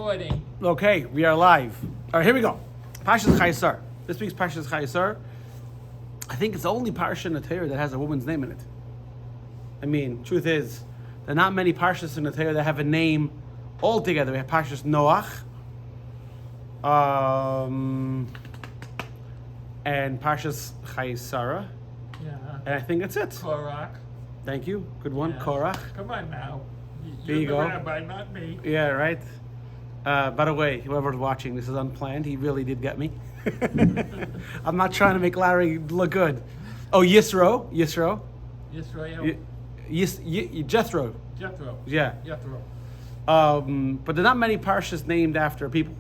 Recording. Okay, we are live. All right, here we go. Parshas Chayesar. This week's Parshas Chayesar. I think it's the only parsha in the Torah that has a woman's name in it. I mean, truth is, there are not many parshas in the Torah that have a name altogether. We have Parshas Noach, and Parshas Chayesara, Yeah. and I think that's it. Korach. Thank you. Good one, Yes. Korach. Come on now. There You're you the go. rabbi, not me. Yeah, right. By the way, whoever's watching, this is unplanned. He really did get me. I'm not trying to make Larry look good. Oh, Yisro. Yisrael. Jethro. Jethro. Yeah. Jethro. But there are not many parshas named after people.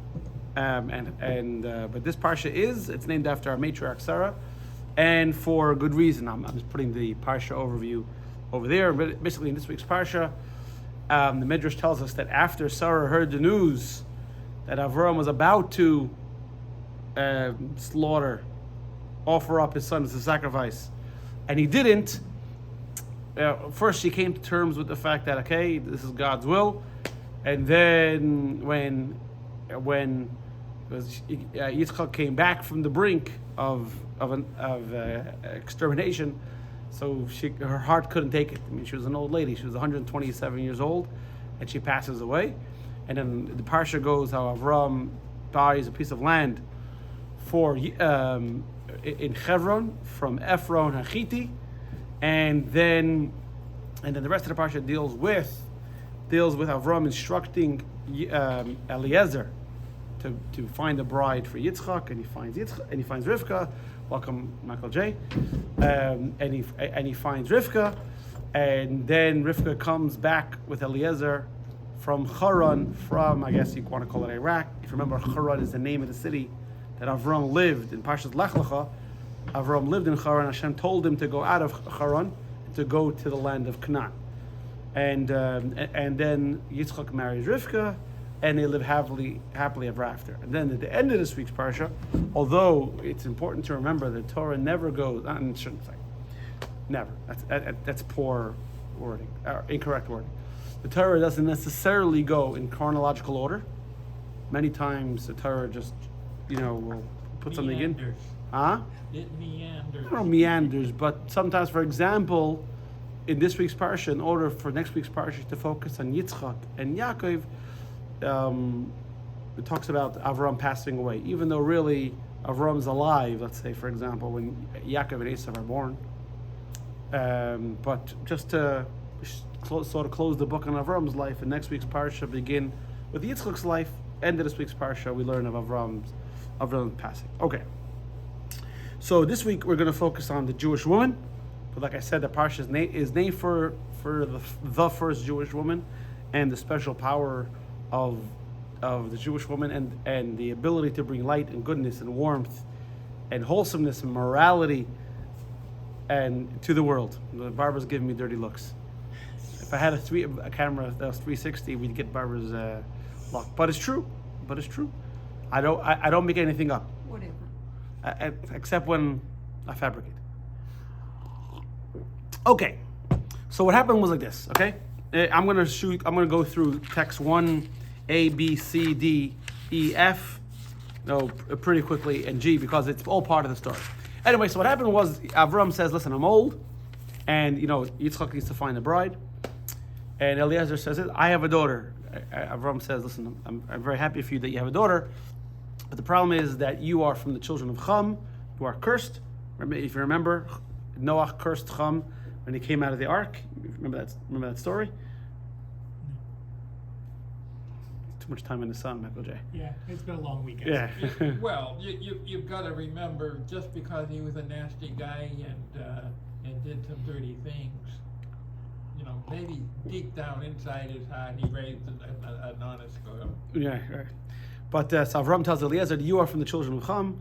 But this parsha it's named after our matriarch Sarah, and for good reason. I'm just putting the parsha overview over there. But basically, in this week's parsha, the Midrash tells us that after Sarah heard the news that Avram was about to offer up his son as a sacrifice, and he didn't. First, she came to terms with the fact that okay, this is God's will, and then when Yitzchak came back from the brink of extermination, so her heart couldn't take it. I mean, she was an old lady. She was 127 years old, and she passes away. And then the parsha goes how Avram buys a piece of land in Hebron from Ephron Hachiti, and then the rest of the parsha deals with Avram instructing Eliezer to find a bride for Yitzchak, and he finds Rivka. Welcome, Michael J. And he finds Rivka, and then Rivka comes back with Eliezer from Haran, from I guess you want to call it Iraq. If you remember, Haran is the name of the city that Avram lived in. Parshas Lech Lecha, Avram lived in Haran. Hashem told him to go out of Haran to go to the land of Canaan, and then Yitzchak marries Rivka, and they live happily ever after. And then at the end of this week's parsha, although it's important to remember that Torah never goes, I shouldn't say, never. That's poor wording, incorrect wording. The Torah doesn't necessarily go in chronological order. Many times the Torah just, will put something in. Meanders. Huh? It meanders. I don't know, meanders, but sometimes, for example, in this week's parsha, in order for next week's parsha to focus on Yitzchak and Yaakov, it talks about Avram passing away, even though really Avram's alive. Let's say, for example, when Yaakov and Esau are born. But just to sort of close the book on Avram's life, and next week's parsha begin with Yitzchak's life. End of this week's parsha, we learn of Avram's passing. Okay. So this week we're going to focus on the Jewish woman. But like I said, the parsha is named for the first Jewish woman, and the special power of the Jewish woman, and the ability to bring light and goodness and warmth and wholesomeness and morality and to the world. Barbara's giving me dirty looks. If I had a camera that was 360, we'd get Barbara's look. But it's true. I don't make anything up. Whatever. Except when I fabricate. Okay. So what happened was like this. Okay. I'm gonna go through text 1, A, B, C, D, E, F, pretty quickly, and G, because it's all part of the story. Anyway, so what happened was Avram says, listen, I'm old, and Yitzchak needs to find a bride. And Eliezer says, I have a daughter. Avram says, listen, I'm very happy for you that you have a daughter, but the problem is that you are from the children of Cham, you are cursed. If you remember, Noah cursed Cham when he came out of the ark. Remember that story? Too much time in the sun, Michael J. Yeah, it's been a long weekend. Yeah. Well, you've got to remember, just because he was a nasty guy and did some dirty things, maybe deep down inside his heart, he raised an honest girl. Yeah, right. But so Avram tells Eliezer, you are from the children of Cham,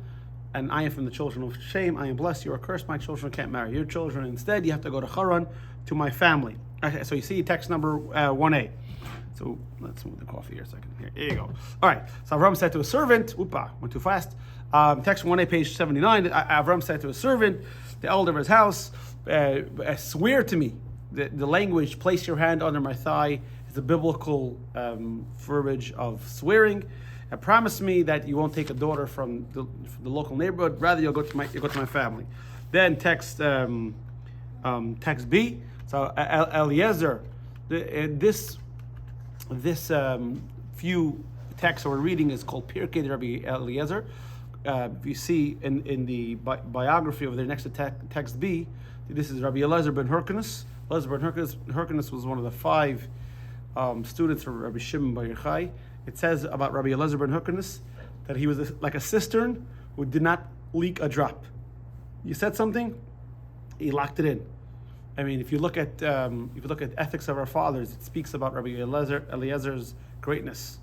and I am from the children of Shem. I am blessed, you are cursed, my children can't marry your children. Instead, you have to go to Haran, to my family. Okay, so you see text number 1A. So let's move the coffee here a second. Here you go. All right, so Avram said to a servant, went too fast. Text 1A, page 79, Avram said to a servant, the elder of his house, swear to me, the language, place your hand under my thigh It's a biblical verbiage of swearing. And promise me that you won't take a daughter from the local neighborhood. Rather, you'll go to my family. Then text B. So Eliezer, this few texts that we're reading is called Pirkei Rabbi Eliezer. You see in the biography over there next to text B, this is Rabbi Eliezer ben Hyrcanus. Eliezer ben Hyrcanus was one of the 5 students of Rabbi Shimon bar Yochai. It says about Rabbi Eliezer ben Hyrcanus that he was like a cistern who did not leak a drop. You said something, he locked it in. I mean, if you look at Ethics of Our Fathers, it speaks about Rabbi Eliezer's greatness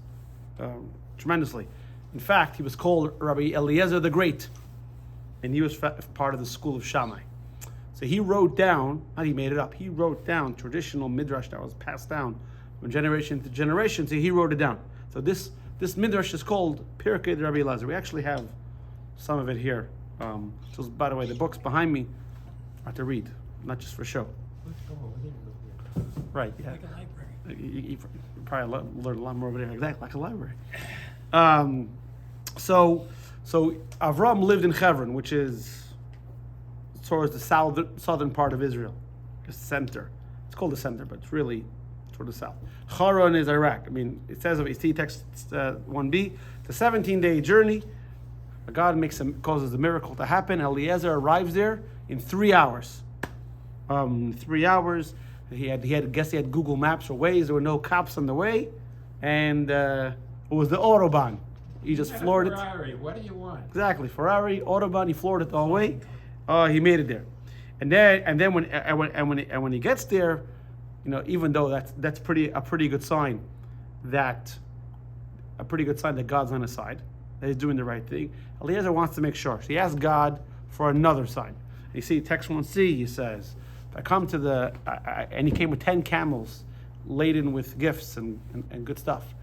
tremendously. In fact, he was called Rabbi Eliezer the Great, and he was part of the school of Shammai. So he wrote down, not he made it up, he wrote down traditional midrash that was passed down from generation to generation. So he wrote it down. So this midrash is called Pirkei Rabbi Eliezer. We actually have some of it here. So by the way, the books behind me are to read, not just for show. Let's go over there. Right, yeah. Like a library. You probably learn a lot more over there. Exactly, like a library. So Avram lived in Hebron, which is towards the southern part of Israel, the center. It's called the center, but it's really toward the south. Haran is Iraq. I mean, it says of see text 1b, it's a 17-day journey. God causes a miracle to happen. Eliezer arrives there in 3 hours. 3 hours. He had Google Maps or Waze. There were no cops on the way, and it was the Autobahn. He just floored it. Ferrari. What do you want? Exactly, Ferrari, Autobahn. He floored it the whole way. He made it there, and then when he gets there, even though that's a pretty good sign that God's on his side, that he's doing the right thing. Eliezer wants to make sure. So he asks God for another sign. You see, text 1c, he says, if I come to and he came with 10 camels laden with gifts and good stuff.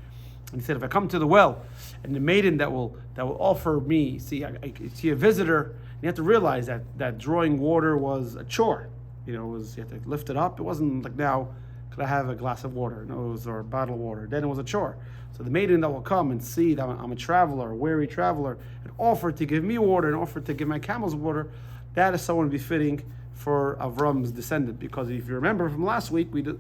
And he said, if I come to the well, and the maiden that will offer me, I see a visitor, you have to realize that drawing water was a chore. You had to lift it up. It wasn't like now, could I have a glass of water? No, or a bottle of water. Then it was a chore. So the maiden that will come and see that I'm a traveler, a weary traveler, and offer to give me water and offer to give my camels water, that is someone befitting for Avram's descendant. Because if you remember from last week, 2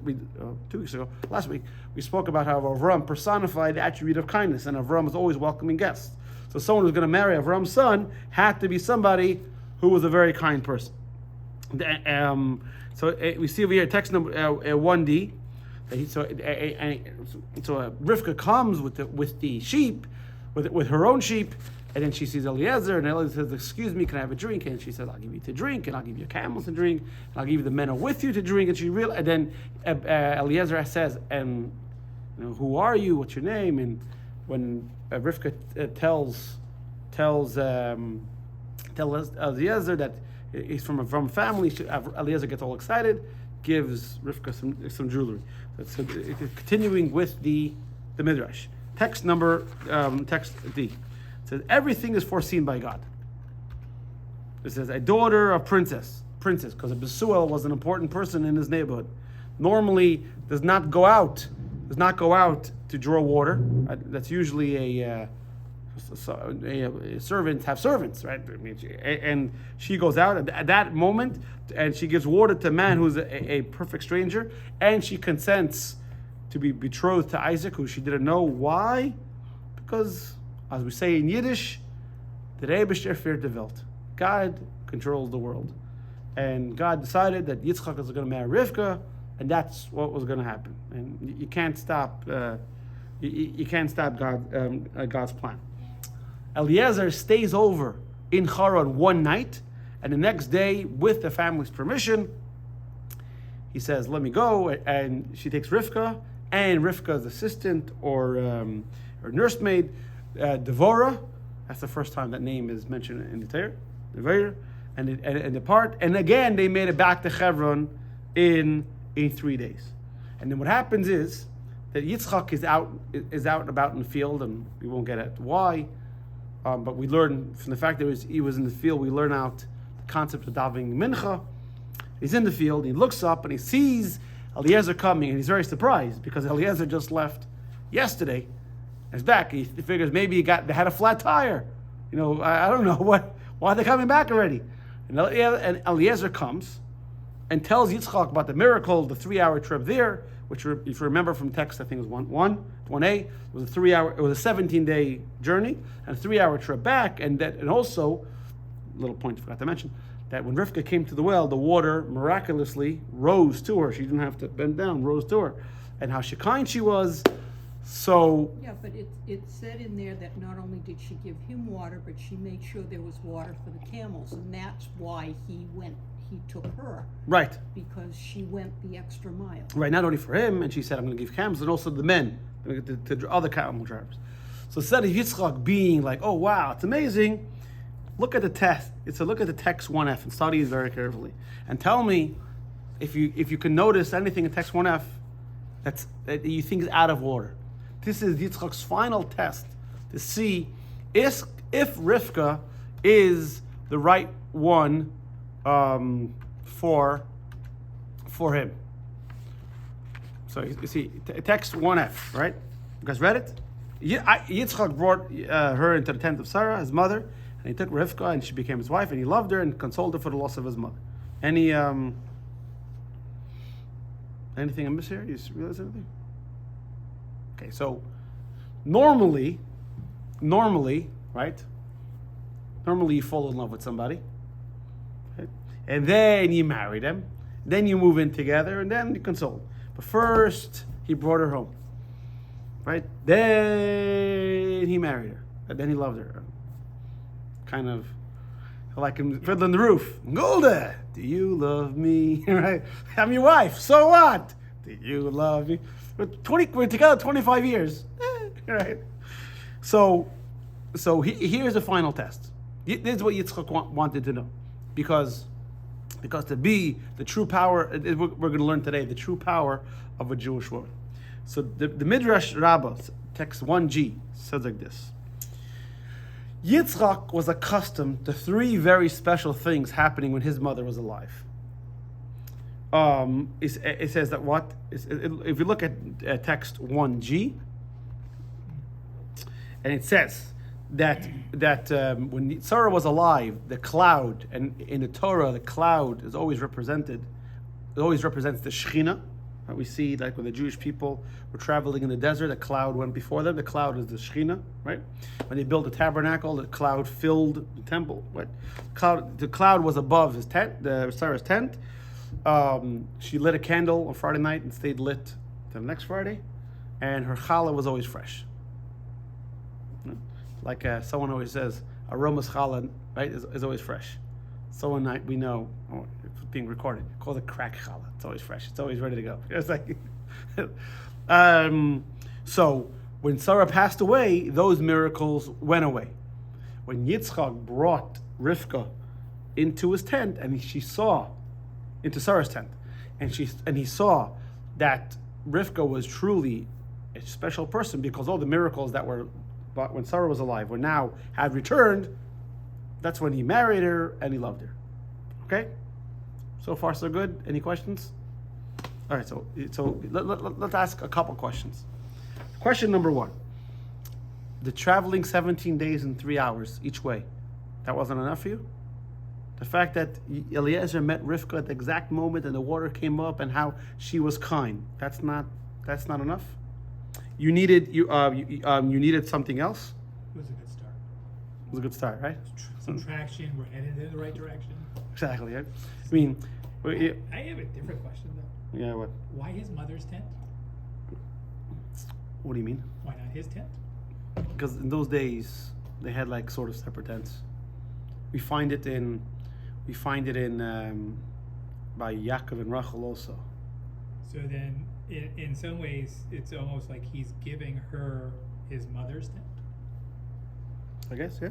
weeks ago, last week, we spoke about how Avram personified the attribute of kindness, and Avram was always welcoming guests. So someone who's going to marry Avram's son had to be somebody who was a very kind person. So we see over here text number 1d. So Rivka comes with the sheep, with her own sheep, and then she sees Eliezer, and Eliezer says, "Excuse me, can I have a drink?" And she says, "I'll give you to drink, and I'll give you camels to drink, and I'll give you the men who are with you to drink." And then Eliezer says, "Who are you? What's your name?" And when Rivka tells Eliezer that he's from a family, Eliezer gets all excited, gives Rivka some jewelry. So continuing with the midrash, text D. It says everything is foreseen by God. It says a daughter of princess, because a Besuel was an important person in his neighborhood. Normally does not go out to draw water. That's usually a servants have servants, right? And she goes out at that moment, and she gives water to a man who's a perfect stranger, and she consents to be betrothed to Isaac, who she didn't know. Why? Because, as we say in Yiddish, the Rebbe feared the Welt. God controls the world, and God decided that Yitzchak was going to marry Rivka, and that's what was going to happen. And you can't stop. You can't stop God's plan. Eliezer stays over in Haran one night, and the next day, with the family's permission, he says, "Let me go." And she takes Rivka and Rivka's assistant or nursemaid, Devorah. That's the first time that name is mentioned in the Torah. Devorah, and depart. And again, they made it back to Hebron in 3 days. And then what happens is that Yitzchak is out and about in the field, and we won't get at why. But we learn from the fact that he was in the field, we learn out the concept of davening mincha. He's in the field, he looks up and he sees Eliezer coming, and he's very surprised because Eliezer just left yesterday. He's back. He figures maybe they had a flat tire. I don't know why are they coming back already. And Eliezer comes and tells Yitzchak about the miracle, the 3-hour trip there, which if you remember from text, I think it was 1A. It was a 17-day journey and a 3-hour trip back, and also, little point I forgot to mention, that when Rivka came to the well, the water miraculously rose to her. She didn't have to bend down, rose to her. And how kind she was. So... Yeah, but it said in there that not only did she give him water, but she made sure there was water for the camels. And that's why he took her. Right. Because she went the extra mile. Right, not only for him, and she said, I'm going to give camels, and also the men, to other camel drivers. So instead of Yitzchak being like, oh wow, it's amazing, look at the test. Look at the text 1F and study it very carefully. And tell me if you can notice anything in text 1F that you think is out of order. This is Yitzchak's final test to see if Rivka is the right one for him. So you see, text 1F, right? You guys read it? Yitzchak brought her into the tent of Sarah, his mother, and he took Rivka, and she became his wife, and he loved her and consoled her for the loss of his mother. Anything I miss here? You realize anything? Okay, so normally, right? Normally you fall in love with somebody, right? And then you marry them, then you move in together, and then you console. But first, he brought her home, right? Then he married her, and then he loved her. Kind of like him fiddling the roof. Golda, do you love me? Right? I'm your wife. So what? Do you love me? We're together 25 years. Right? So here's the final test. This is what Yitzchak wanted to know, because to be the true power, we're going to learn today the true power of a Jewish woman. So the Midrash Rabbah, text 1G, says like this. Yitzchak was accustomed to 3 very special things happening when his mother was alive. It says that if you look at text 1G, and it says that when Sarah was alive, the cloud, and in the Torah, the cloud is always represents the Shekhinah. Right? We see like when the Jewish people were traveling in the desert, a cloud went before them. The cloud is the Shekhinah, right? When they built the tabernacle, the cloud filled the temple. Right? The cloud was above his tent, Sarah's tent. She lit a candle on Friday night and stayed lit till the next Friday, and her challah was always fresh. Like someone always says, aromas challah, right, is always fresh. Someone we know, it's being recorded, called it crack challah. It's always fresh. It's always ready to go. It's like, so when Sarah passed away, those miracles went away. When Yitzchak brought Rivka into his tent, and she saw into Sarah's tent, and he saw that Rivka was truly a special person, because all the miracles that were when Sarah was alive had returned. That's when he married her and he loved her. Okay, so far so good. Any questions? All right, so let's ask a couple questions. Question number 1: the traveling 17 days and 3 hours each way, that wasn't enough for you? The fact that Eliezer met Rivka at the exact moment and the water came up and how she was kind, that's not enough? You needed something else? It was a good start. It was a good start, right? Some traction, we're headed in the right direction. Exactly, right? I mean, I have a different question though. yeah, what? Why his mother's tent? What do you mean? Why not his tent? Because in those days they had like sort of separate tents. We find it in by Yaakov and Rachel also. So then, in some ways, it's almost like he's giving her his mother's tent. I guess, yeah.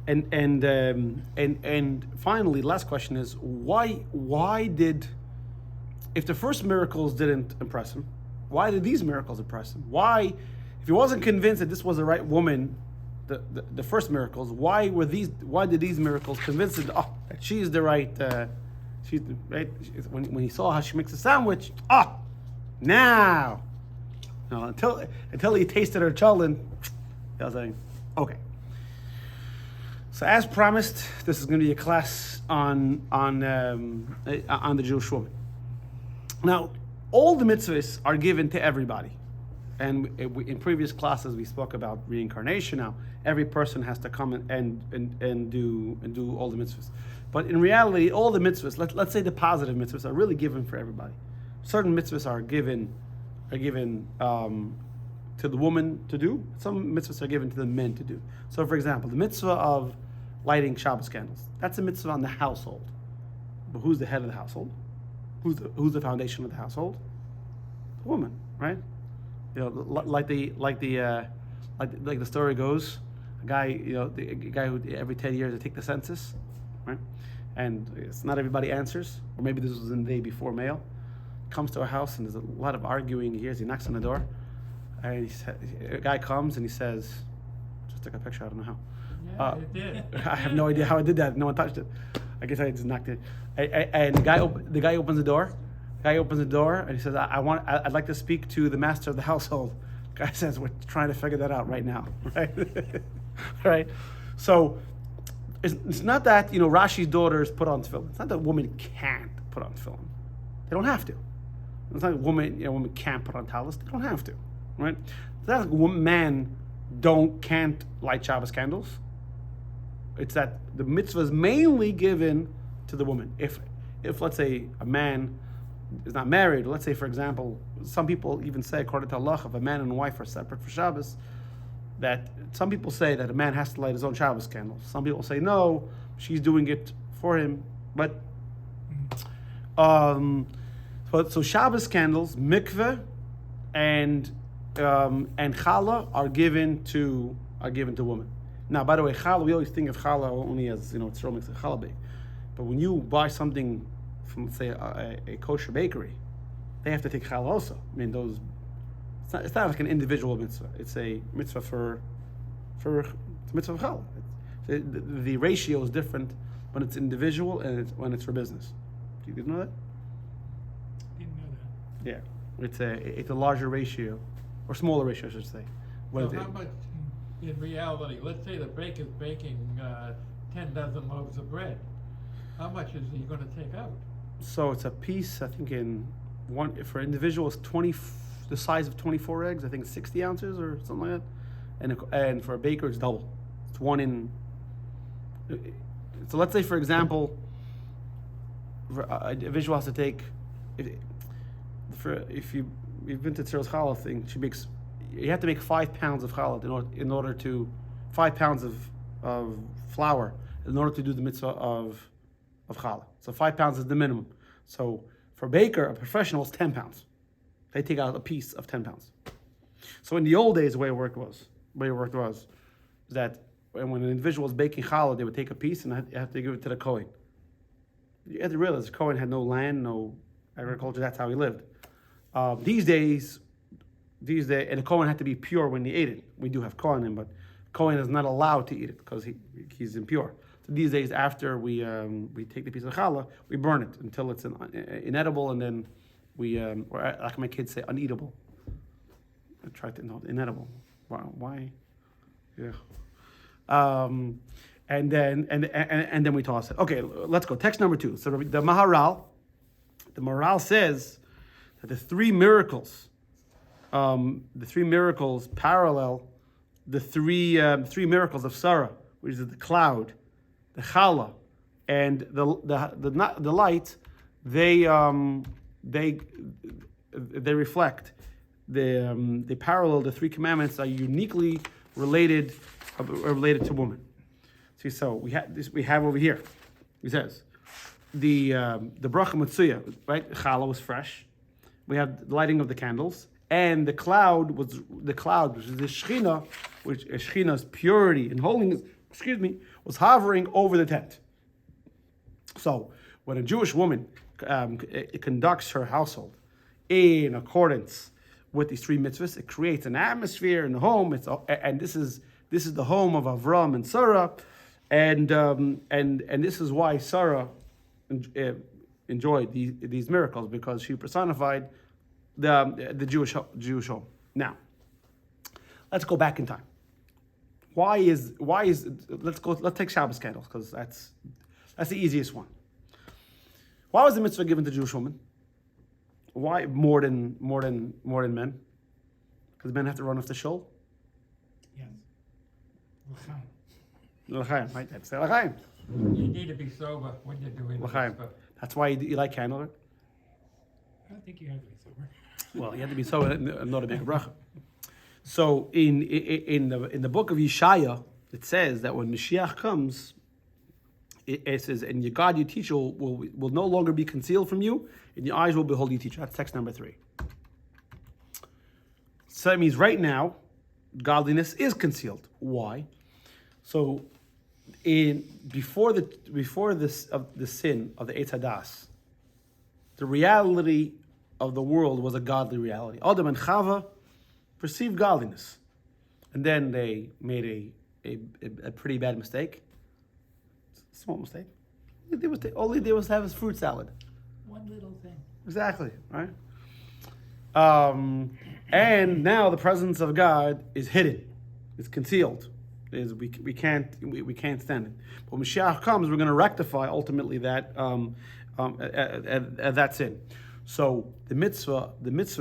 And finally, last question is why did, if the first miracles didn't impress him, why did these miracles impress him? Why, if he wasn't convinced that this was the right woman, the first miracles, why did these miracles convince him that she is the right She's right. When he saw how she makes a sandwich, now, until he tasted her cholent, I was like, okay. So as promised, this is going to be a class on the Jewish woman. Now, all the mitzvahs are given to everybody, and in previous classes we spoke about reincarnation. Now, every person has to come and do all the mitzvahs. But in reality, all the mitzvahs, let's say the positive mitzvahs, are really given for everybody. Certain mitzvahs are given to the woman to do. Some mitzvahs are given to the men to do. So, for example, the mitzvah of lighting Shabbos candles, that's a mitzvah on the household. But who's the head of the household? Who's the foundation of the household? The woman, right? Like the story goes, a guy, the guy who every 10 years they take the census, right? And it's not everybody answers, or maybe this was in the day before mail. Comes to our house and there's a lot of arguing. He knocks on the door, and a guy comes and he says, "Just took a picture. I don't know how." Yeah, it did. I have no idea how I did that. No one touched it. I guess I just knocked it. And the guy opens the door. The guy opens the door and he says, "I'd like to speak to the master of the household." The guy says, "We're trying to figure that out right now." Right? Right? So it's not that Rashi's daughters put on tefillin. It's not that women can't put on tefillin. They don't have to. It's not that women can't put on talis. They don't have to. Right? It's not like men can't light Shabbos candles. It's that the mitzvah is mainly given to the woman. If let's say a man is not married, let's say for example, some people even say according to Allah, if a man and a wife are separate for Shabbos, that some people say that a man has to light his own Shabbos candles. Some people say no, she's doing it for him. But so Shabbos candles, mikveh, and challah are given to women. Now, by the way, challah, we always think of challah only as it's makes a challah bake. But when you buy something from, say, a kosher bakery, they have to take challah also. I mean, it's not like an individual mitzvah. It's a mitzvah it's a mitzvah of challah. The ratio is different when it's individual and when it's for business. Do you know that? Didn't know that. Yeah, it's a larger ratio, or smaller ratio, I should say. So how much, in reality, let's say the baker's baking 10 dozen loaves of bread, how much is he going to take out? So it's a piece, I think for individuals, the size of 24 eggs, I think it's 60 ounces or something like that. And for a baker, it's double. It's one in. So let's say, for example, a individual has to take, if you've been to Cyril's challah thing, you have to make 5 pounds of challah in order to 5 pounds of flour in order to do the mitzvah of challah. So 5 pounds is the minimum. So for a baker, a professional, is 10 pounds. They take out a piece of 10 pounds. So in the old days, the way it worked was that when an individual was baking challah, they would take a piece and have to give it to the Kohen. You have to realize the Kohen had no land, no agriculture. That's how he lived. These days, and the Kohen had to be pure when he ate it. We do have Kohanim, but Kohen is not allowed to eat it because he's impure. So these days, after we take the piece of challah, we burn it until it's inedible, and then or like my kids say, uneatable. I tried to inedible. Wow, why? Yeah. And then we toss it. Okay, let's go. Text number 2. So the Maharal says that the three miracles parallel the three miracles of Sarah, which is the cloud, the challah, and the light. They reflect they parallel the 3 commandments are uniquely related to women. See, so we have over here. He says the bracha matzuya, right? Challah was fresh. We have the lighting of the candles, and the cloud, which is the Shechina, which Shechina's purity and holiness, was hovering over the tent. So when a Jewish woman conducts her household in accordance with these 3 mitzvahs, it creates an atmosphere in the home. And this is the home of Avram and Sarah, and this is why Sarah enjoyed these miracles because she personified the Jewish home. Now, let's go back in time. Why is let's take Shabbos candles because that's the easiest one. Why was the mitzvah given to Jewish women? Why more than men? Because men have to run off the shul. Yes. L'chaim. L'chaim, right? That's l'chaim. You need to be sober when you're doing the L'chaim. mitzvah. That's why you light candle. I don't think you have to be sober. Well, you have to be sober in order to make a bracha. So in the book of Yeshaya, it says that when Mashiach comes, it says, and your God, your teacher, will no longer be concealed from you, and your eyes will behold your teacher. That's text number 3. So that means right now, godliness is concealed. Why? So before the sin of the Eitz Hadas, the reality of the world was a godly reality. Adam and Chava perceived godliness, and then they made a pretty bad mistake. Small mistake. All they did was have his fruit salad. One little thing. Exactly, right? And now the presence of God is hidden, it's concealed. We can't stand it. But when Mashiach comes, we're going to rectify ultimately that that sin. So the mitzvah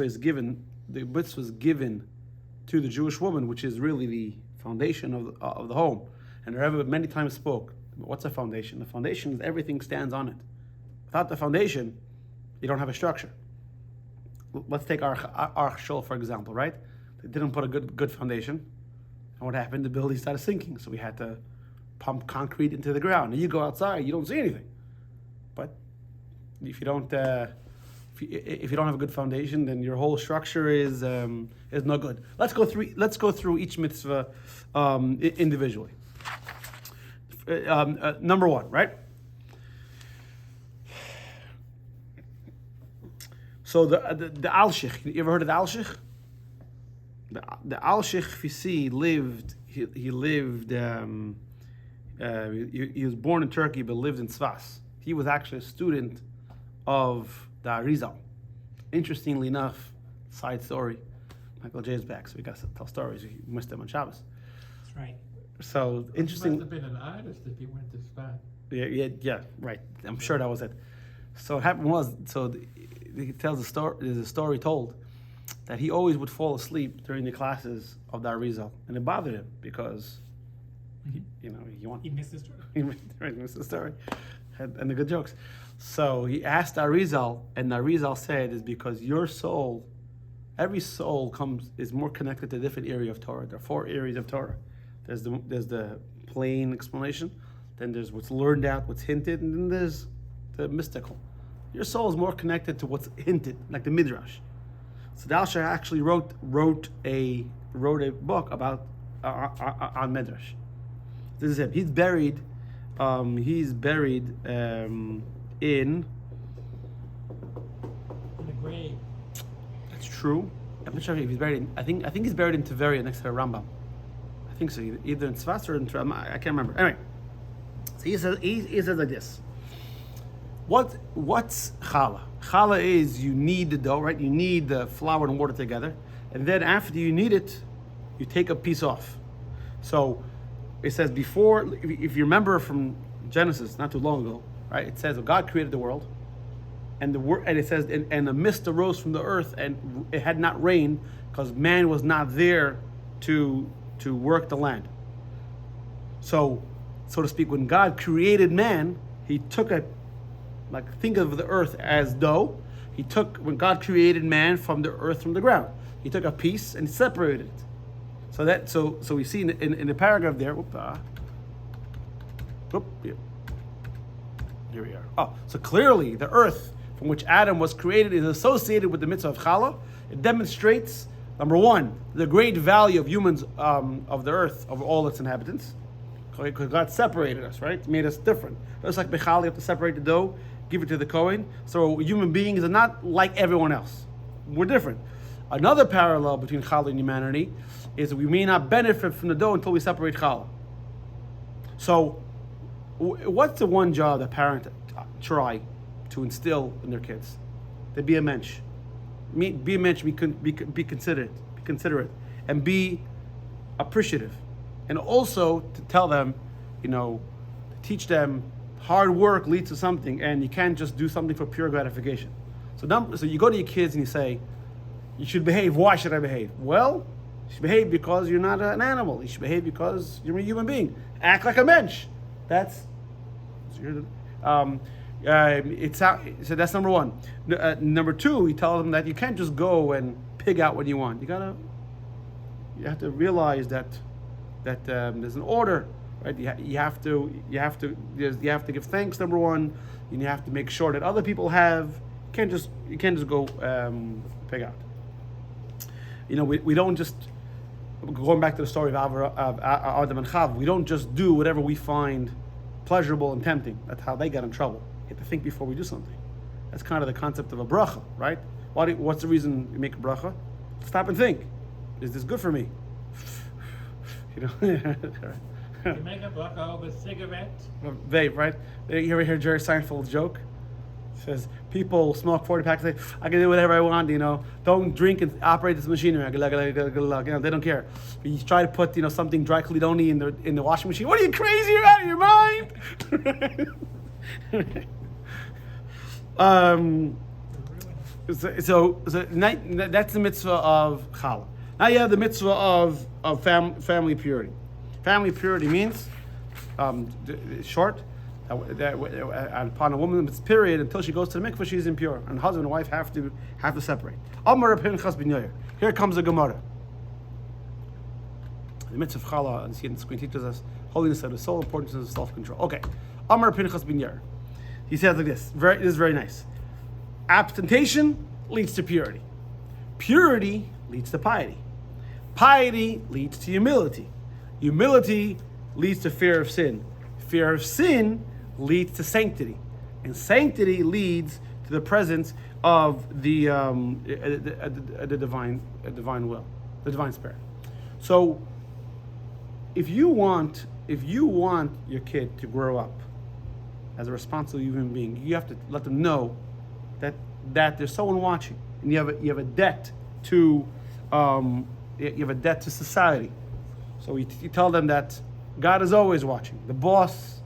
is given. The mitzvah is given to the Jewish woman, which is really the foundation of the home. And the Rebbe many times spoke. What's a foundation? The foundation is everything stands on it. Without the foundation, you don't have a structure. Let's take our shul, for example, right? They didn't put a good foundation. And what happened? The building started sinking. So we had to pump concrete into the ground. And you go outside, you don't see anything. But if you don't if you don't have a good foundation, then your whole structure is no good. Let's go through each mitzvah individually. Number 1, right? So the Alshich, you ever heard of the Alshich? The Alshich, if you see, lived. He was born in Turkey but lived in Sfas. He was actually a student of the Arizal. Interestingly enough, side story, Michael J is back, so we got to tell stories. We missed him on Shabbos. That's right. So interesting. He must have been an artist if he went to Shabbat. Yeah, right. I'm sure that was it. So what happened was, he tells a story. There's a story told that he always would fall asleep during the classes of the Arizal, and it bothered him because, he missed the story. he missed the story, and the good jokes. So he asked Arizal, and Arizal said, "Is because your soul, every soul is more connected to a different area of Torah. There are 4 areas of Torah. There's the plain explanation, then there's what's learned out, what's hinted, and then there's the mystical. Your soul is more connected to what's hinted, like the Midrash." So Dalsha actually wrote a book about on Midrash. This is him. He's buried in a grave. That's true. I'm not sure if he's buried in. I think he's buried in Tveria next to the Rambam. I think so, either in Tzfas or in I can't remember. Anyway, so he says like this. What's challah? Challah is you knead the dough, right? You knead the flour and water together, and then after you knead it, you take a piece off. So it says before, if you remember from Genesis, not too long ago, right? It says God created the world, and it says and a mist arose from the earth, and it had not rained because man was not there to work the land. So to speak, when God created man, he took think of the earth as dough. When God created man from the earth, from the ground, he took a piece and separated it. So we see in the paragraph there, here we are. Oh, so clearly the earth from which Adam was created is associated with the mitzvah of challah. It demonstrates, number 1, the great value of humans, of the earth, of all its inhabitants. Because God separated us, right? Made us different. Just like Bechal, you have to separate the dough, give it to the Kohen. So human beings are not like everyone else. We're different. Another parallel between challah and humanity is that we may not benefit from the dough until we separate challah. So what's the one job that parents try to instill in their kids. To be a mensch. Be a mensch, be considerate, and be appreciative. And also to tell them, to teach them hard work leads to something, and you can't just do something for pure gratification. So you go to your kids and you say, you should behave. Why should I behave? Well, you should behave because you're not an animal. You should behave because you're a human being. Act like a mensch. So that's number one. Number two, you tell them that you can't just go and pig out what you want. You have to realize that there's an order, right? You have to give thanks. Number one, and you have to make sure that other people have. You can't just go pig out. We don't just, going back to the story of Adam and Chava, we don't just do whatever we find pleasurable and tempting. That's how they got in trouble. You have to think before we do something. That's kind of the concept of a bracha, right? What's the reason you make a bracha? Stop and think. Is this good for me? You make a bracha over cigarettes? Vape, right? You ever hear Jerry Seinfeld's joke? He says, people smoke 40 packs a day. I can do whatever I want, Don't drink and operate this machinery. They don't care. You try to put, something dry clean in the washing machine. What are you, crazy? You're out of your mind? So that's the mitzvah of challah. Now you have the mitzvah of family purity. Family purity means, short, that upon a woman's period until she goes to the mikveh, she's impure, and husband and wife have to separate. Amar Pinchas ben Yair. Here comes the Gemara. The mitzvah of challah, and see on the screen, teaches us holiness of the soul, importance of self-control. Okay, Amar Pinchas ben Yair. He says like this. This is very nice. Abstention leads to purity. Purity leads to piety. Piety leads to humility. Humility leads to fear of sin. Fear of sin leads to sanctity. And sanctity leads to the presence of the divine will, the divine spirit. So if you want your kid to grow up as a responsible human being, you have to let them know that there's someone watching, and you have a debt to society. So you tell them that God is always watching. The boss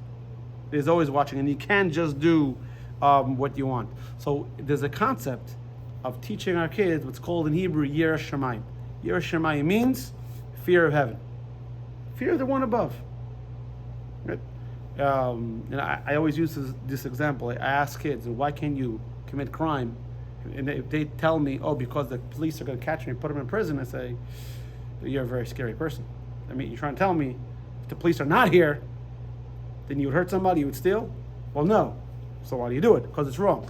is always watching, and you can't just do what you want. So there's a concept of teaching our kids what's called in Hebrew Yirah Shamayim. Yirah Shamayim means fear of heaven, fear of the one above. Right? And I always use this example. I ask kids, why can't you commit crime? And if they tell me, because the police are going to catch me and put them in prison, I say, you're a very scary person. I mean, you're trying to tell me if the police are not here, then you would hurt somebody, you would steal? Well, no. So why do you do it? Because it's wrong.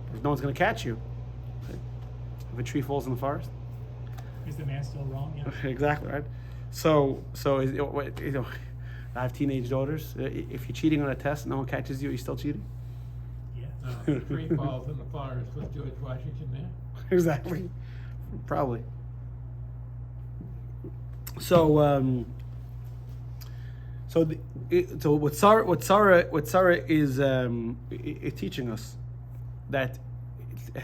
Because no one's going to catch you. Right? If a tree falls in the forest. Is the man still wrong? Yeah. Exactly, right? So I have teenage daughters. If you're cheating on a test, no one catches you, are you still cheating? Yeah. The tree falls in the forest with George Washington there. Exactly. Probably. So what Sarah is teaching us, that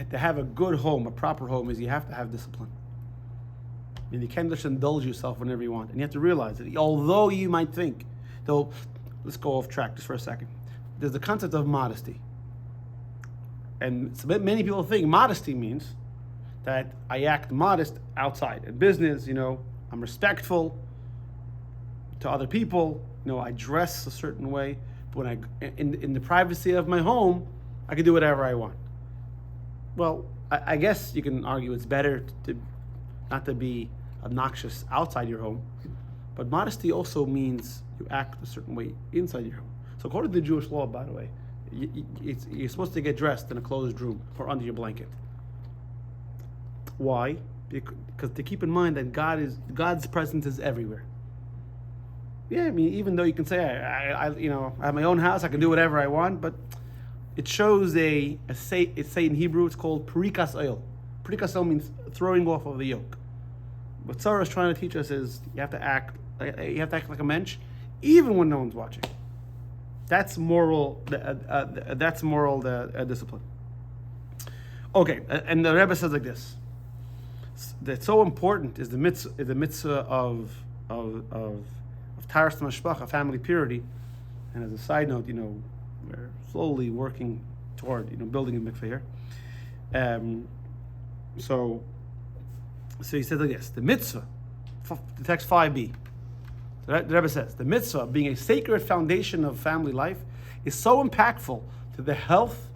to have a good home, a proper home, is you have to have discipline. And you can't just indulge yourself whenever you want. And you have to realize that although you might think, let's go off track just for a second. There's the concept of modesty. And so many people think modesty means that I act modest outside. In business, I'm respectful to other people. I dress a certain way. But when in the privacy of my home, I can do whatever I want. Well, I guess you can argue it's better not to be obnoxious outside your home. But modesty also means you act a certain way inside your home. So according to the Jewish law, by the way, you're supposed to get dressed in a closed room or under your blanket. Why? Because to keep in mind that God's presence is everywhere. Yeah, I mean, even though you can say I have my own house, I can do whatever I want, but it shows it's say in Hebrew, it's called perikas oil. Perikas oil means throwing off of the yoke. What Sarah is trying to teach us is you have to act like a mensch, even when no one's watching. That's moral. That's moral discipline. Okay, and the Rebbe says like this. That's so important is the mitzvah of taras mashpacha, family purity. And as a side note, we're slowly working toward building a mikveh here. So he says like this: the mitzvah, the text 5b. The Rebbe says the mitzvah, being a sacred foundation of family life, is so impactful to the health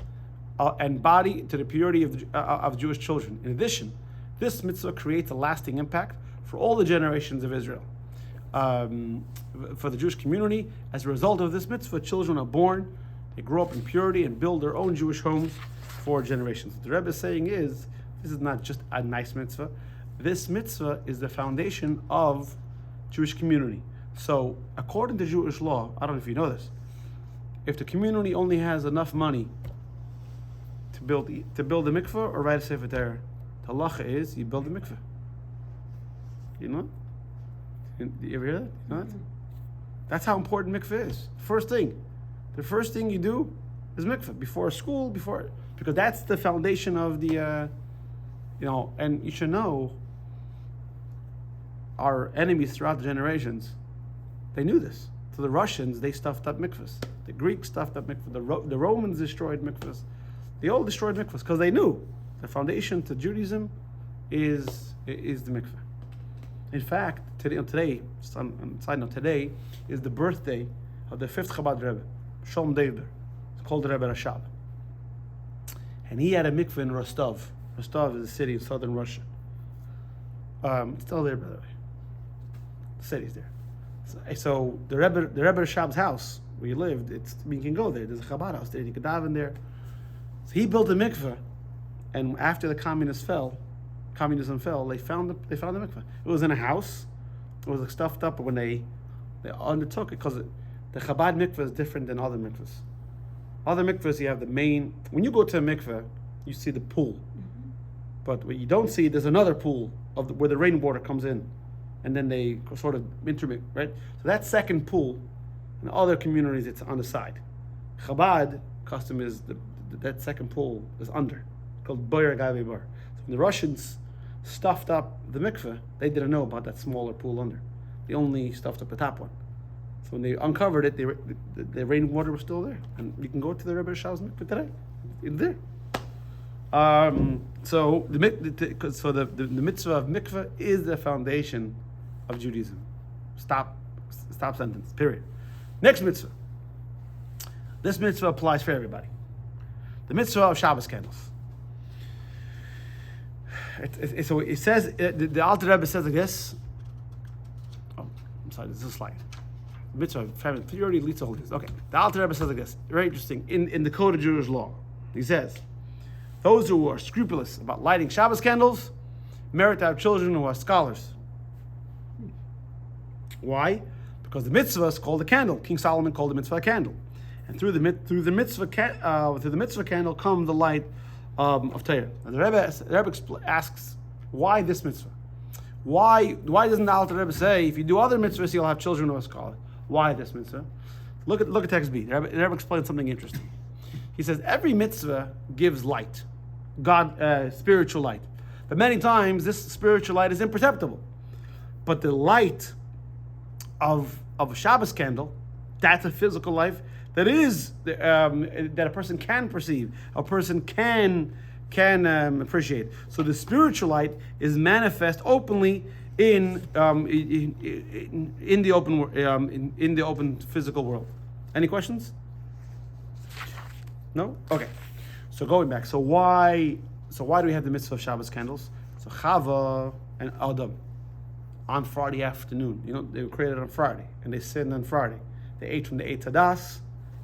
and body, to the purity of Jewish children. In addition, this mitzvah creates a lasting impact for all the generations of Israel. For the Jewish community, as a result of this mitzvah, children are born, they grow up in purity, and build their own Jewish homes for generations. What the Rebbe is saying is, this is not just a nice mitzvah. This mitzvah is the foundation of Jewish community. So, according to Jewish law, I don't know if you know this, if the community only has enough money to build a mikveh or write a sefer Torah, the halacha is you build a mikveh. You know? You ever hear that? You know that? That's how important mikveh is. The first thing you do is mikveh before school, because that's the foundation of the, and you should know, our enemies throughout the generations, they knew this. So the Russians, they stuffed up mikvahs. The Greeks stuffed up mikvahs. The Romans destroyed mikvahs. They all destroyed mikvahs because they knew the foundation to Judaism is the mikveh. In fact, today, side note, today is the birthday of the 5th Chabad Rebbe, Shalom Dever. It's called the Rebbe Rashab. And he had a mikveh in Rostov. Rostov is a city in southern Russia. It's still there, by the way. The city's there. So the Rebbe Rashab's house, where he lived, you can go there. There's a Chabad house there. You can dive in there. So he built a mikveh, and after the communism fell, they found the mikveh. It was in a house. It was stuffed up, but when they undertook it, because the Chabad mikveh is different than other mikvehs. Other mikvehs, you have the main. When you go to a mikveh, you see the pool, but what you don't see, there's another pool where the rainwater comes in, and then they sort of intermix, right? So that second pool, in other communities, it's on the side. Chabad custom is that second pool is under, called Boyer Gavi Bar. So when the Russians stuffed up the mikveh, they didn't know about that smaller pool under. They only stuffed up the top one. So when they uncovered it, the rainwater was still there, and you can go to the Rebbe Rashab's mikveh today. It's there. So the mitzvah of mikveh is the foundation of Judaism. Stop sentence. Period. Next mitzvah. This mitzvah applies for everybody. The mitzvah of Shabbos candles. So it says, the Alter Rebbe says like this. Oh, I'm sorry, this is a slide. The mitzvah of family purity leads to holiness. Okay, the Alter Rebbe says like this. Very interesting. In the Code of Jewish law, he says, those who are scrupulous about lighting Shabbos candles merit to have children who are scholars. Why? Because the mitzvah is called a candle. King Solomon called the mitzvah a candle, and through the mitzvah candle comes the light of Torah. And the Rebbe asks, why this mitzvah? Why doesn't the Alter Rebbe say if you do other mitzvahs you'll have children who are scholars? Why this mitzvah? Look at text B. The Rebbe explains something interesting. He says every mitzvah gives light, spiritual light, but many times this spiritual light is imperceptible. But the light of a Shabbos candle, that's a physical life that is that a person can perceive, a person can appreciate. So the spiritual light is manifest openly in the open physical world. Any questions? No? Okay. So going back. So why do we have the mitzvah of Shabbos candles? So Chava and Adam on Friday afternoon. They were created on Friday, and they sinned on Friday. They ate from the Eitz Hadas,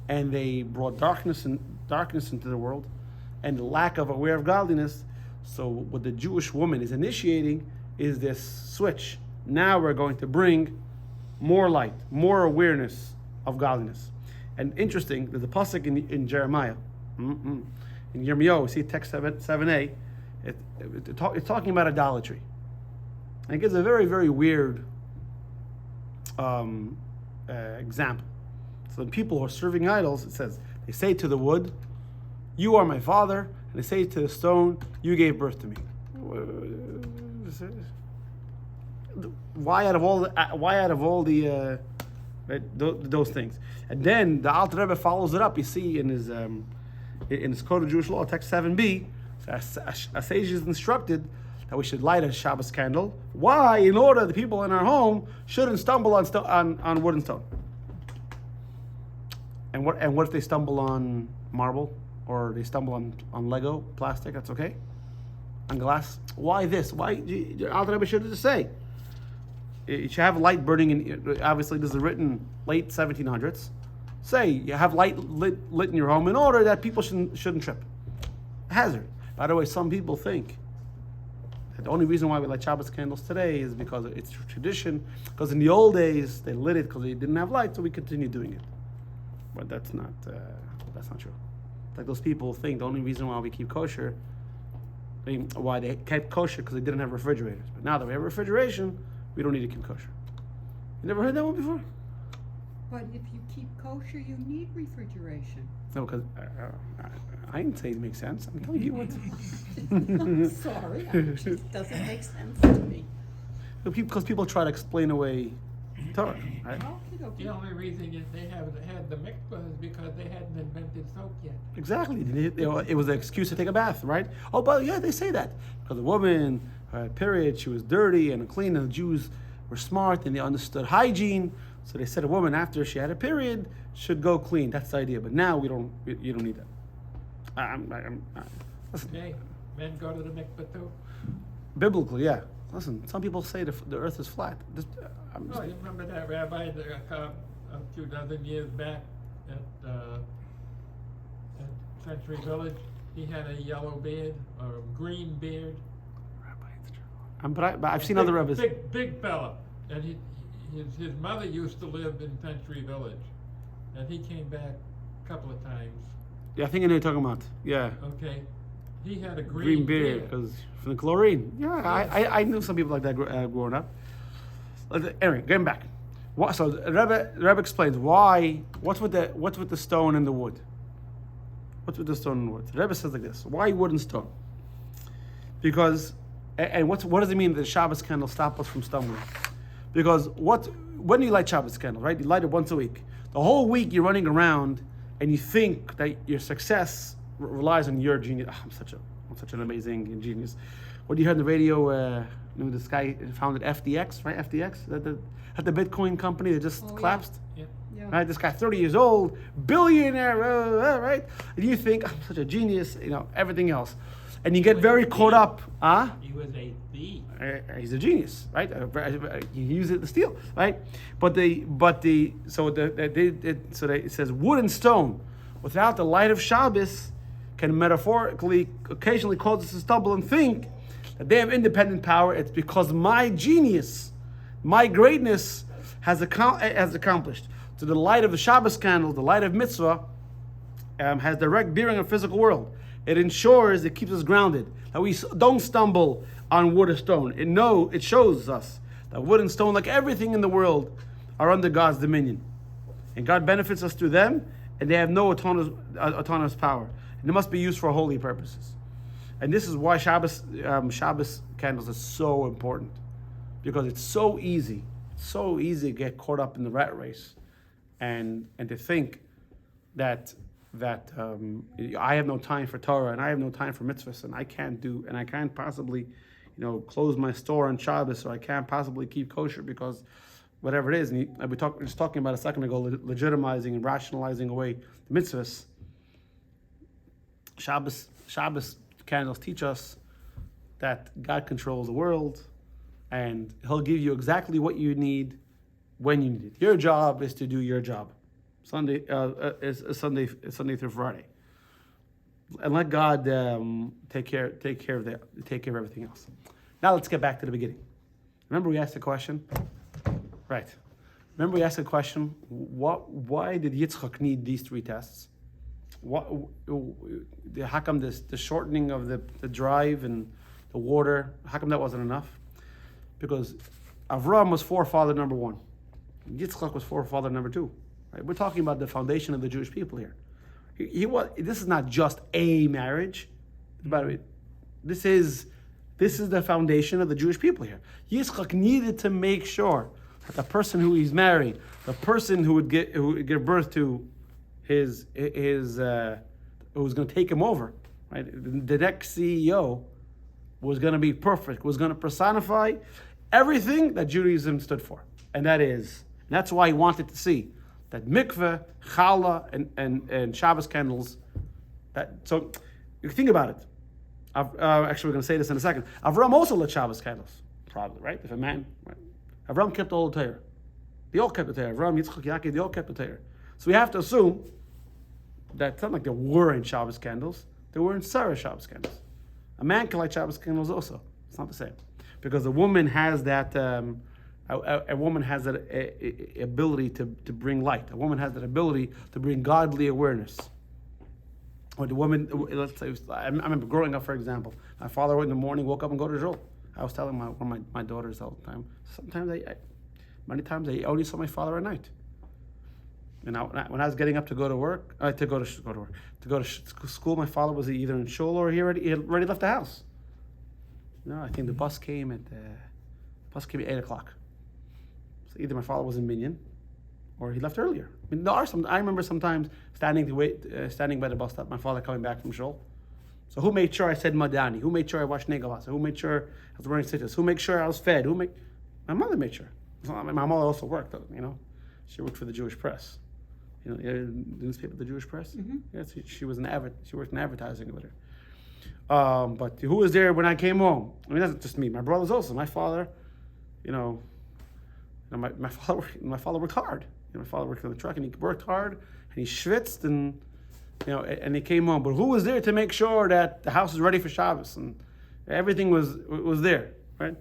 and they brought darkness into the world, and the lack of aware of godliness. So what the Jewish woman is initiating is this switch. Now we're going to bring more light, more awareness of godliness. And interesting, there's a pasuk in Jeremiah. In Yirmiyahu, see text 7a, it's talking about idolatry. And it gives a very, very weird example. So the people who are serving idols, it says, they say to the wood, "You are my father," and they say to the stone, "You gave birth to me." Why out of all the right, those things? And then the Alter Rebbe follows it up. You see in his Code of Jewish Law, text 7b, a sage is instructed that we should light a Shabbos candle. Why? In order the people in our home shouldn't stumble on wood and stone. And what if they stumble on marble, or they stumble on Lego, plastic? That's okay. On glass. Why this? Why? The Alter Rebbe should just say you should have light burning. Obviously, this is written late 1700s. Say you have light lit in your home in order that people shouldn't trip. Hazard. By the way, some people think that the only reason why we light Shabbos candles today is because it's tradition. Because in the old days they lit it because they didn't have light, so we continue doing it. But that's not true. Like those people think the only reason why we keep kosher, why they kept kosher because they didn't have refrigerators. But now that we have refrigeration, we don't need to keep kosher. You never heard that one before? But if you keep kosher, you need refrigeration. No, because I didn't say it makes sense. I'm telling you what. I'm sorry, it just doesn't make sense to me. Because people try to explain away Torah, right? The only reason they haven't had the mikvah is because they hadn't invented soap yet. Exactly. It was an excuse to take a bath, right? Oh, but yeah, they say that. Because the woman, her period, she was dirty and unclean, and the Jews were smart and they understood hygiene. So they said a woman, after she had a period, should go clean. That's the idea. But now you don't need that. Listen. Okay, men go to the mikvah too. Biblically, yeah. Listen, some people say the earth is flat. Oh, you remember that rabbi a few dozen years back at Century Village? He had a yellow beard or a green beard. But I've seen other rabbis. Big fella, and his mother used to live in Century Village, and he came back a couple of times. Yeah, I think I know what you're talking about. Yeah. Okay, he had a Green beard because from the chlorine. Yeah, I knew some people like that growing up. Anyway, getting back. So the Rebbe explains why. What's with the stone and the wood? What's with the stone and wood? The Rebbe says like this: why wood and stone? Because, and what does it mean that the Shabbos candle stop us from stumbling? Because when do you light Shabbos candle, right? You light it once a week. The whole week you're running around and you think that your success relies on your genius. Oh, I'm such an amazing genius. What do you hear on the radio? This guy founded FDX, right? FDX, the Bitcoin company that just collapsed. Yeah. Yeah. Right, this guy, 30 years old, billionaire, right? And you think, I'm such a genius, everything else, and you get very caught up. He was a thief. He's a genius, right? He used it to steal, right? It says wood and stone, without the light of Shabbos, can metaphorically, occasionally cause us to stumble and think that they have independent power. It's because my genius, my greatness has accomplished. So the light of the Shabbos candle, the light of mitzvah, has direct bearing on the physical world. It ensures, it keeps us grounded, that we don't stumble on wood or stone. It shows us that wood and stone, like everything in the world, are under God's dominion. And God benefits us through them, and they have no autonomous power. And they must be used for holy purposes. And this is why Shabbos candles are so important. Because it's so easy to get caught up in the rat race and to think that I have no time for Torah and I have no time for mitzvahs and I can't possibly, close my store on Shabbos, or I can't possibly keep kosher because whatever it is. And we were just talking about a second ago, legitimizing and rationalizing away the mitzvahs. Shabbos candles teach us that God controls the world and He'll give you exactly what you need when you need it. Your job is to do your job. Sunday Sunday through Friday, and let God take care of everything else. Now let's get back to the beginning. Remember we asked the question, right? Remember we asked the question: why did Yitzchak need these three tests? How come the shortening of the drive and the water? How come that wasn't enough? Because Avram was forefather number one. Yitzchak was forefather number two. Right? We're talking about the foundation of the Jewish people here. This is not just a marriage. By the way, this is the foundation of the Jewish people here. Yitzchak needed to make sure that the person who he's married, the person who would give birth to his who was going to take him over, right? The next CEO was going to be perfect, was going to personify everything that Judaism stood for. And that's why he wanted to see that mikveh, challah, and Shabbos candles, so you think about it. Actually, we're going to say this in a second. Avram also lit Shabbos candles, probably, right? If a man, right? Avram kept all the Torah. They all kept the Torah. Avram, Yitzchak, Yaakov, they all kept the Torah. So we have to assume that it's not like there weren't Shabbos candles. There weren't Sarah Shabbos candles. A man can light Shabbos candles also. It's not the same. Because a woman has that, a woman has that ability to bring light. A woman has that ability to bring godly awareness. Or the woman, let's say, I remember growing up, for example, my father in the morning woke up and go to shul. I was telling my daughters all the time. Many times I only saw my father at night. And when I was getting up to go to work, to go to school, my father was either in shul or he had already left the house. No, I think the bus came at 8 o'clock. So either my father was in Minyan, or he left earlier. I mean, I remember sometimes standing by the bus stop, my father coming back from shul. So who made sure I said Madani? Who made sure I watched Negavasa? Who made sure I was wearing stitches? Who made sure I was fed? My mother made sure. My mother also worked, She worked for the Jewish press. The newspaper, the Jewish press? Mm-hmm. Yes, she was she worked in advertising with her. But who was there when I came home? I mean, that's just me. My brothers also. My father, my father worked hard. My father worked on the truck, and he worked hard, and he schwitzed, and and he came home. But who was there to make sure that the house was ready for Shabbos and everything was there, right?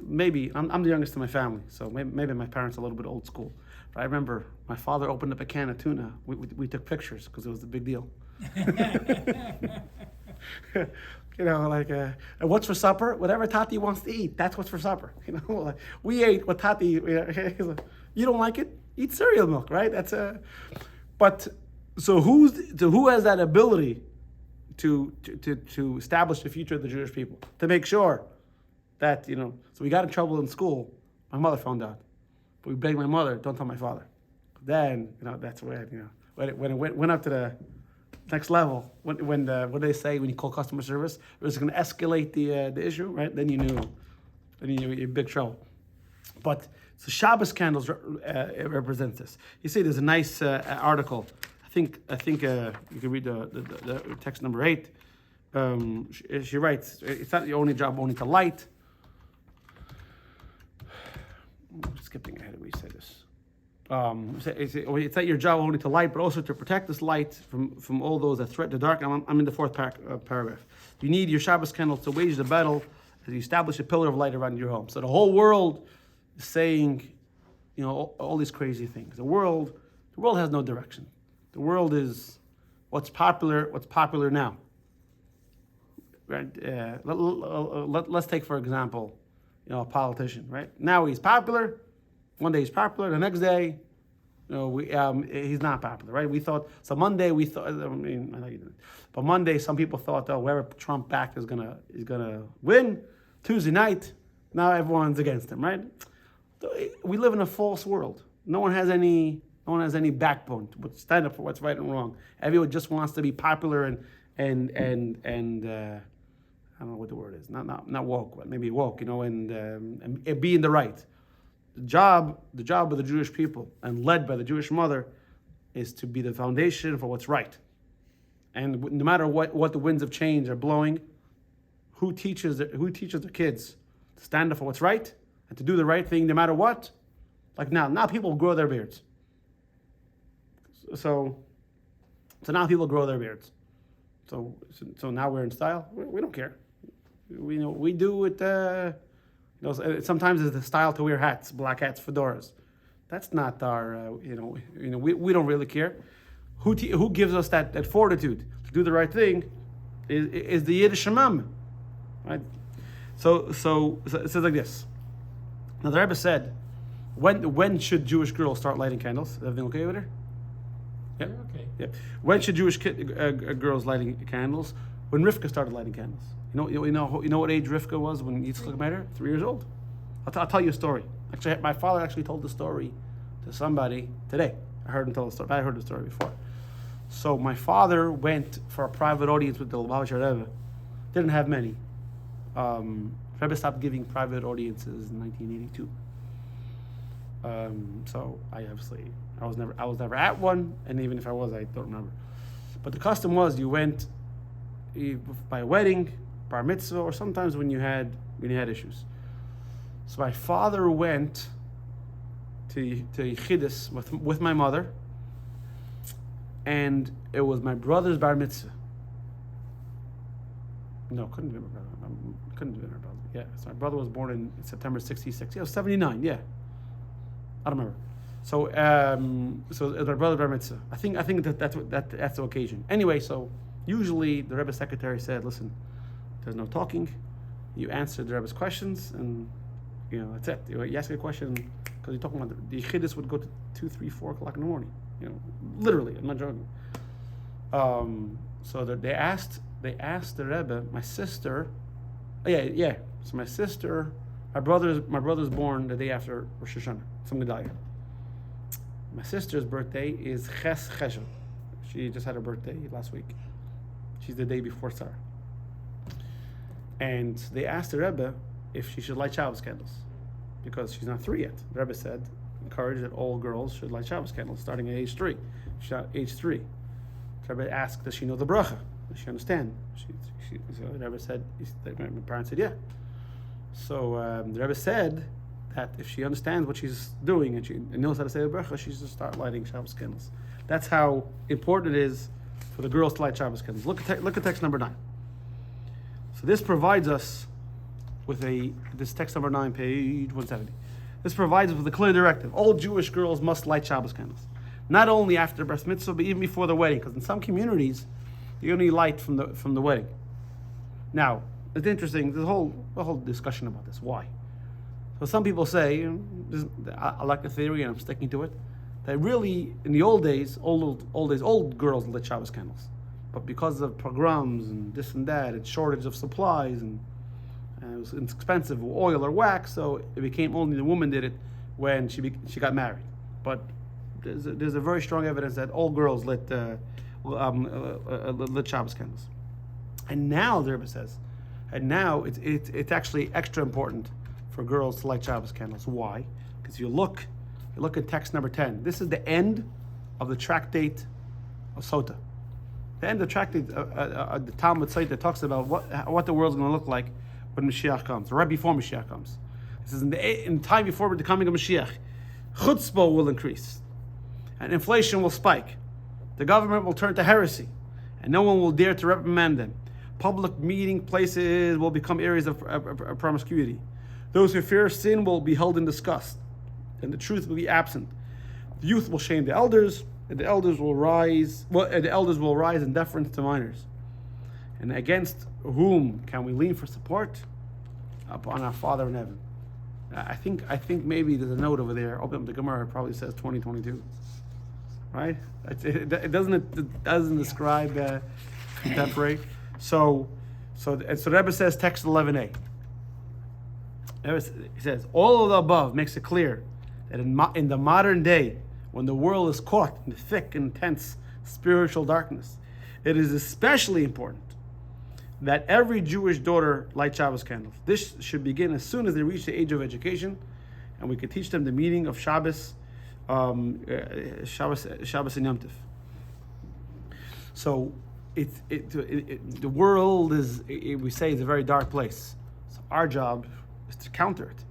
Maybe I'm the youngest in my family, so maybe my parents are a little bit old school. But I remember my father opened up a can of tuna. We took pictures because it was a big deal. What's for supper? Whatever Tati wants to eat, that's what's for supper. We ate what Tati. You don't like it? Eat cereal milk, right? But so who has that ability to establish the future of the Jewish people, to make sure that So we got in trouble in school. My mother found out, but we begged my mother, don't tell my father. Then that's where when it went up to the next level, what do they say when you call customer service? It was going to escalate the issue, right? Then you knew you're in big trouble. But so Shabbos candles represent this. You see, there's a nice article. I think you can read the text number 8. She writes, it's not your only job only to light. Skipping ahead, we say this. It's not your job only to light, but also to protect this light from all those that threaten the dark. I'm in the 4th paragraph. You need your Shabbos candles to wage the battle as you establish a pillar of light around your home. So the whole world is saying, all these crazy things. The world has no direction. The world is what's popular now. Right? Let's take, for example, a politician. Right now he's popular. One day he's popular. The next day, he's not popular. Right? We thought so. Monday we thought. I know you didn't. But Monday, some people thought, whoever Trump backed is gonna win. Tuesday night, now everyone's against him. Right? We live in a false world. No one has any backbone to stand up for what's right and wrong. Everyone just wants to be popular and I don't know what the word is. Not woke, but maybe woke. And be in the right. The job of the Jewish people and led by the Jewish mother is to be the foundation for what's right. And no matter what the winds of change are blowing, who teaches the kids to stand up for what's right and to do the right thing no matter what? Like now people grow their beards. So now people grow their beards. So now we're in style. We don't care. We do it. Sometimes it's the style to wear hats, black hats, fedoras. That's not our. We don't really care. Who gives us that fortitude to do the right thing? Is the Yiddish Shemam, right? So it says like this. Now the Rebbe said, When should Jewish girls start lighting candles? Is everything okay with her? Yep. You're okay. Yep. When should Jewish girls lighting candles? When Rivka started lighting candles. You know what age Rivka was when Yitzchak met her? 3 years old. I'll tell you a story. Actually, my father actually told the story to somebody today. I heard him tell the story. I heard the story before. So my father went for a private audience with the Lubavitcher Rebbe. Didn't have many. Rebbe stopped giving private audiences in 1982. So I was never at one, and even if I was, I don't remember. But the custom was you went by a wedding, bar mitzvah, or sometimes when you had issues. So my father went to Yechidus with my mother, and it was my brother's bar mitzvah. No, couldn't have been my brother. Couldn't have been my brother. Yeah, so my brother was born in September '66. Yeah, it was '79. Yeah, I don't remember. So so it was my brother's bar mitzvah. I think that's the occasion. Anyway, so usually the Rebbe's secretary said, "Listen, there's no talking. You answer the Rebbe's questions, and that's it. You ask a question because you're talking about the Yechidus would go to 2, 3, 4 o'clock in the morning. Literally. I'm not joking. So that they asked the Rebbe, my sister. Yeah. So my sister, my brother's born the day after Rosh Hashanah. Some Gedalia. My sister's birthday is Ches Cheshvan. She just had her birthday last week. She's the day before Sarah. And they asked the Rebbe if she should light Shabbos candles because she's not 3 yet. The Rebbe said, encourage that all girls should light Shabbos candles starting at age 3. She's at age 3. The Rebbe asked, does she know the bracha? Does she understand? So the Rebbe said, my parents said, yeah. So the Rebbe said that if she understands what she's doing and she knows how to say the bracha, she should start lighting Shabbos candles. That's how important it is for the girls to light Shabbos candles. Look at text number 9. So this provides us with this text number 9, page 170. This provides us with a clear directive. All Jewish girls must light Shabbos candles. Not only after the bris mitzvah, but even before the wedding. Because in some communities, you only light from the wedding. Now, it's interesting, there's a whole discussion about this. Why? So some people say, I like the theory and I'm sticking to it, that really, in the old days, old girls lit Shabbos candles. But because of pogroms and this and that, and shortage of supplies, and it was expensive oil or wax, so it became only the woman did it when she got married. But there's a very strong evidence that all girls lit Shabbos candles. And now the Rebbe says, it's actually extra important for girls to light Shabbos candles. Why? Because you look at text number 10. This is the end of the tractate of Sota. The end of the tractate, the Talmud site that talks about what the world's going to look like when Mashiach comes, or right before Mashiach comes. This is in time before the coming of Mashiach. Chutzpah will increase, and inflation will spike. The government will turn to heresy, and no one will dare to reprimand them. Public meeting places will become areas of promiscuity. Those who fear sin will be held in disgust, and the truth will be absent. The youth will shame the elders, and the elders will rise in deference to minors. And against whom can we lean for support? Upon our Father in heaven. I think maybe there's a note over there. Open up the Gemara. It probably says 2022, right? It doesn't describe that rate. So the Rebbe says text 11a. It says all of the above makes it clear that in the modern day, when the world is caught in the thick, intense spiritual darkness, it is especially important that every Jewish daughter light Shabbos candles. This should begin as soon as they reach the age of education, and we could teach them the meaning of Shabbos, Shabbos and Yom Tov. So the world we say, is a very dark place. So our job is to counter it,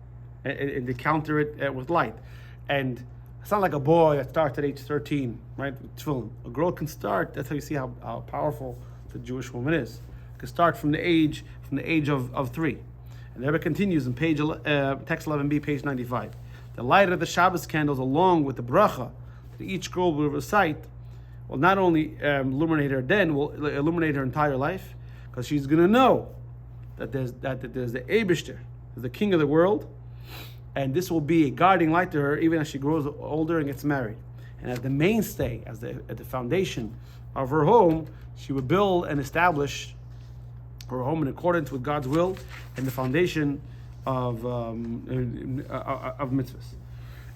and to counter it with light. And it's not like a boy that starts at age 13, right? With tefillin. A girl can start. That's how you see how powerful the Jewish woman is. Can start from the age of 3. And the Rebbe continues in text 11b, page 95. The light of the Shabbos candles, along with the bracha that each girl will recite, will not only illuminate her then, will illuminate her entire life, because she's going to know that there's the Eibishter, the King of the world, and this will be a guiding light to her even as she grows older and gets married. And as the mainstay, at the foundation of her home, she would build and establish her home in accordance with God's will and the foundation of mitzvahs.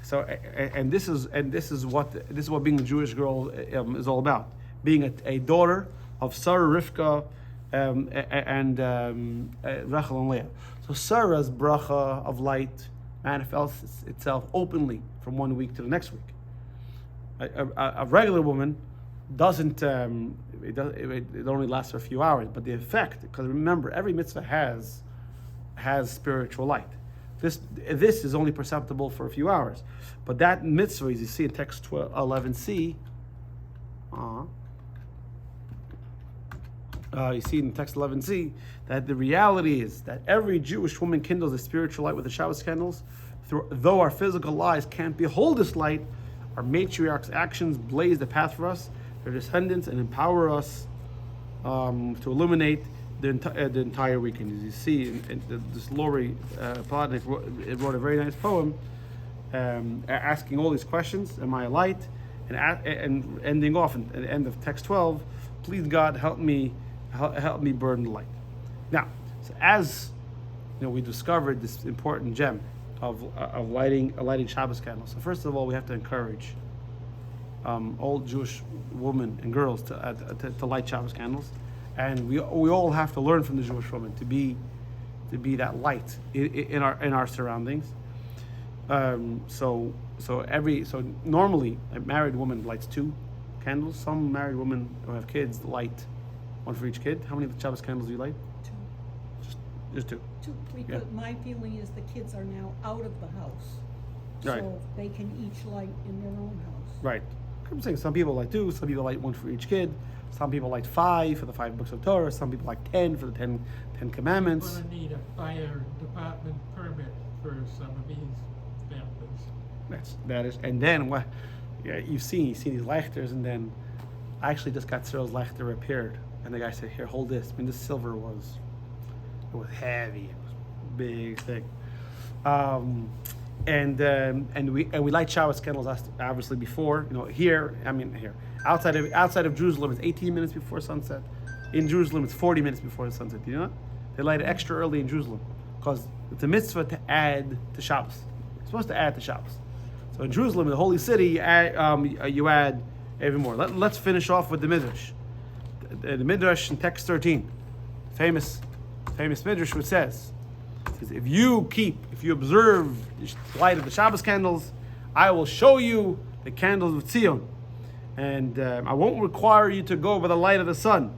So, and this is what being a Jewish girl is all about. Being a daughter of Sarah, Rivka, and Rachel and Leah. So Sarah's bracha of light manifests itself openly from one week to the next week. A regular woman doesn't. It only lasts for a few hours, but the effect, because remember, every mitzvah has spiritual light. This is only perceptible for a few hours, but that mitzvah, as you see in text 11c, you see in text 11c that the reality is that every Jewish woman kindles a spiritual light with the Shabbos candles. Though our physical eyes can't behold this light, our matriarchs' actions blaze the path for us, their descendants, and empower us to illuminate the entire weekend. As you see, this Lori Plotnick wrote a very nice poem asking all these questions. Am I a light? And ending off at the end of text 12, please God help me burn the light. Now, so as we discovered this important gem of lighting Shabbos candles. So first of all, we have to encourage all Jewish women and girls to light Shabbos candles, and we all have to learn from the Jewish woman to be that light in our surroundings. So normally a married woman lights 2 candles. Some married women who have kids light 1 for each kid. How many Shabbos candles do you light? 2. Just 2. 2, because my feeling is the kids are now out of the house. Right. So they can each light in their own house. Right. I'm saying some people light 2, some people light 1 for each kid, some people light 5 for the 5 books of Torah, some people like 10 for the 10 commandments. We're gonna need a fire department permit for some of these families. That is, and then what? Yeah, you see these Lechters, and then I actually just got Cyril's Lechter repaired, and the guy said, "Here, hold this." I mean, this silver was heavy, it was a big thing. And we light Shabbos candles obviously before, here outside of Jerusalem it's 18 minutes before sunset. In Jerusalem it's 40 minutes before the sunset. Do you know that? They light it extra early in Jerusalem because it's a mitzvah to add to Shabbos. It's supposed to add to Shabbos. So in Jerusalem, in the holy city, you add even more. Let's finish off with the Midrash. The Midrash in text 13, famous Midrash, which says, if you observe the light of the Shabbos candles, I will show you the candles of Zion. And I won't require you to go by the light of the sun,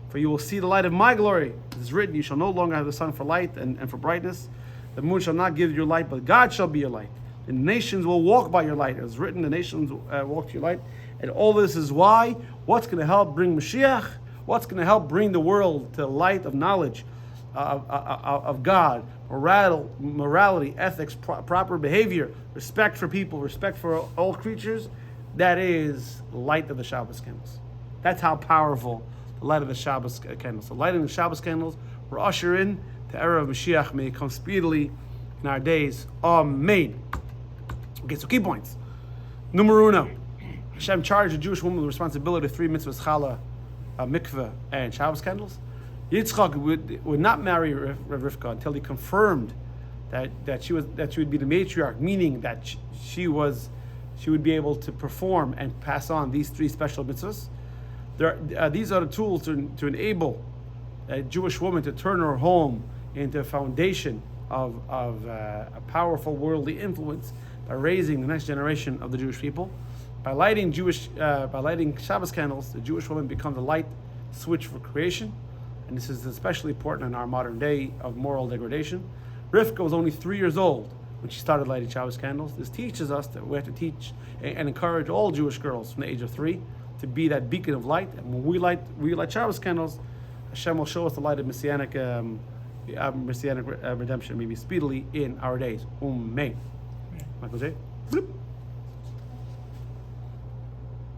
for you will see the light of my glory. It is written, you shall no longer have the sun for light and for brightness. The moon shall not give you light, but God shall be your light. And the nations will walk by your light. It is written, the nations walk to your light. And all this is why, what's going to help bring Mashiach? What's going to help bring the world to the light of knowledge of God, morality, ethics, proper behavior, respect for people, respect for all creatures? That is the light of the Shabbos candles. That's how powerful the light of the Shabbos candles. So lighting the Shabbos candles, we're usher in the era of Mashiach. May it come speedily in our days. Amen. Okay, so key points. Numero uno. Hashem charged the Jewish woman with the responsibility of 3 mitzvahs: challah, mikveh, and Shabbos candles. Yitzchak would not marry Rivka until he confirmed that she would be the matriarch, meaning that she would be able to perform and pass on these 3 special mitzvahs. These are the tools to enable a Jewish woman to turn her home into a foundation of a powerful worldly influence by raising the next generation of the Jewish people. By lighting Shabbos candles, the Jewish woman becomes a light switch for creation, and this is especially important in our modern day of moral degradation. Rivka was only 3 years old when she started lighting Shabbos candles. This teaches us that we have to teach and encourage all Jewish girls from the age of 3 to be that beacon of light. And when we light Shabbos candles, Hashem will show us the light of messianic redemption, maybe speedily in our days. Amen. Michael J. Bloop.